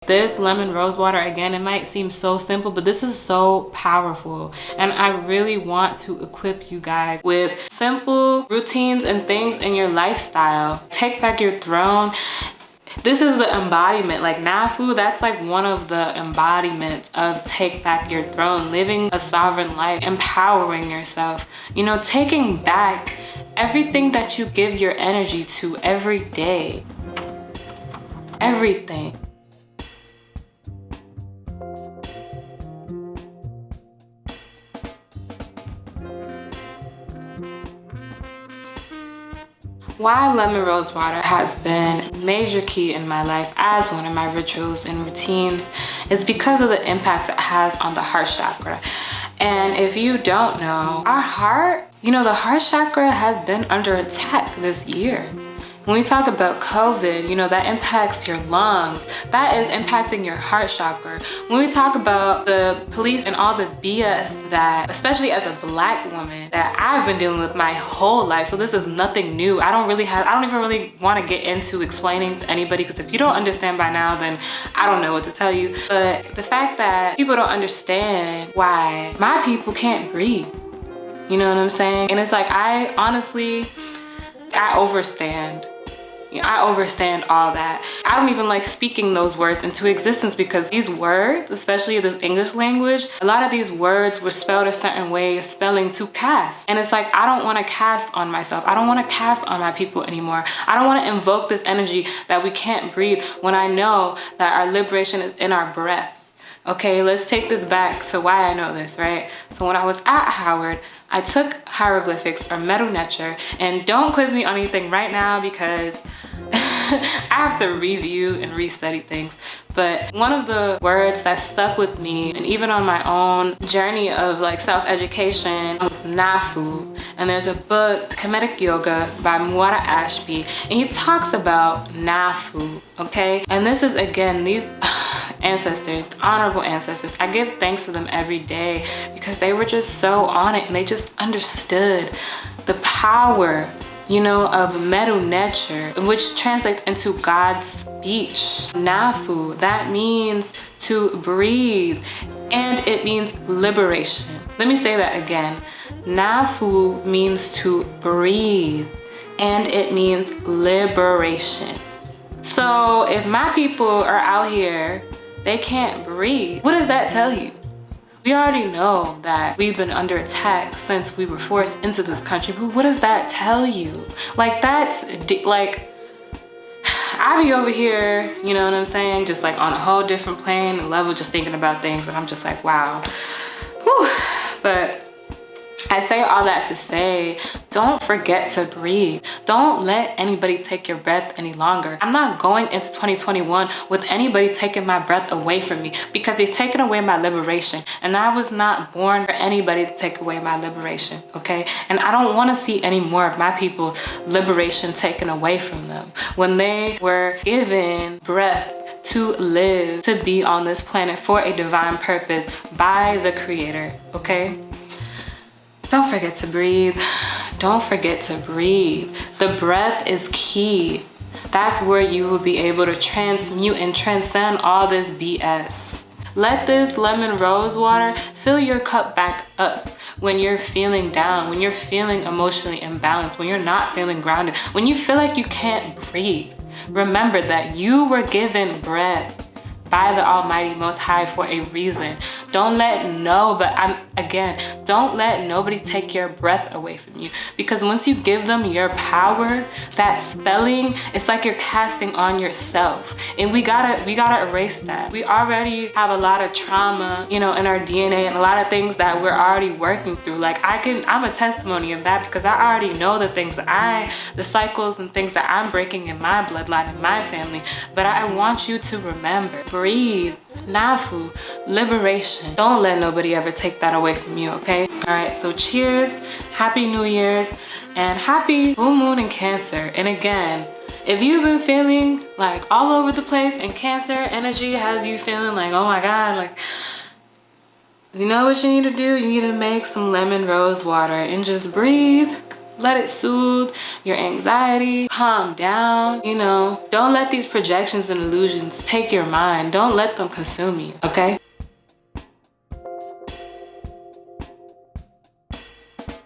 This lemon rose water, again, it might seem so simple, but this is so powerful. And I really want to equip you guys with simple routines and things in your lifestyle. Take back your throne. This is the embodiment, like Nafu, that's like one of the embodiments of take back your throne, living a sovereign life, empowering yourself, you know, taking back everything that you give your energy to every day. Everything. Why lemon rose water has been a major key in my life as one of my rituals and routines is because of the impact it has on the heart chakra. And if you don't know, our heart, you know, the heart chakra has been under attack this year. When we talk about COVID, you know, that impacts your lungs. That is impacting your heart chakra. When we talk about the police and all the BS that, especially as a Black woman, that I've been dealing with my whole life, so this is nothing new. I don't even really want to get into explaining to anybody, because if you don't understand by now, then I don't know what to tell you. But the fact that people don't understand why my people can't breathe, you know what I'm saying? And it's like, I overstand. You know, I overstand all that. I don't even like speaking those words into existence, because these words, especially this English language, a lot of these words were spelled a certain way, spelling to cast. And it's like, I don't want to cast on myself. I don't want to cast on my people anymore. I don't want to invoke this energy that we can't breathe when I know that our liberation is in our breath. Okay, let's take this back. So why I know this, right? So when I was at Howard, I took hieroglyphics or Mdw Ntr, and don't quiz me on anything right now because I have to review and restudy things. But one of the words that stuck with me, and even on my own journey of like self-education, was Nafu. And there's a book, Comedic Yoga by Mwara Ashby, and he talks about Nafu, okay? And this is, again, these ancestors, honorable ancestors, I give thanks to them every day because they were just so on it, and they just understood the power, you know, of Mdw Ntr, which translates into God's speech. Nafu, that means to breathe, and it means liberation. Let me say that again. Nafu means to breathe, and it means liberation. So if my people are out here, they can't breathe, what does that tell you? We already know that we've been under attack since we were forced into this country, but what does that tell you? Like, that's like, I be over here, you know what I'm saying? Just like on a whole different plane and level, just thinking about things, and I'm just like, wow. Whew. But I say all that to say, don't forget to breathe. Don't let anybody take your breath any longer. I'm not going into 2021 with anybody taking my breath away from me, because they've taken away my liberation. And I was not born for anybody to take away my liberation, okay? And I don't want to see any more of my people's liberation taken away from them when they were given breath to live, to be on this planet for a divine purpose by the Creator, okay? Don't forget to breathe. Don't forget to breathe. The breath is key. That's where you will be able to transmute and transcend all this BS. Let this lemon rose water fill your cup back up when you're feeling down, when you're feeling emotionally imbalanced, when you're not feeling grounded, when you feel like you can't breathe. Remember that you were given breath by the Almighty Most High for a reason. Don't let don't let nobody take your breath away from you, because once you give them your power, that spelling, it's like you're casting on yourself, and we gotta erase that. We already have a lot of trauma, you know, in our DNA, and a lot of things that we're already working through. Like I'm a testimony of that, because I already know the things that the cycles and things that I'm breaking in my bloodline, in my family. But I want you to remember, breathe, Nafu, liberation. Don't let nobody ever take that away from you, okay? All right, so cheers, happy New Year's, and happy full moon in Cancer. And again, if you've been feeling like all over the place and Cancer energy has you feeling like, oh my God, like, you know what you need to do? You need to make some lemon rose water and just breathe, Let it soothe your anxiety, calm down, you know. Don't let these projections and illusions take your mind. Don't let them consume you, okay?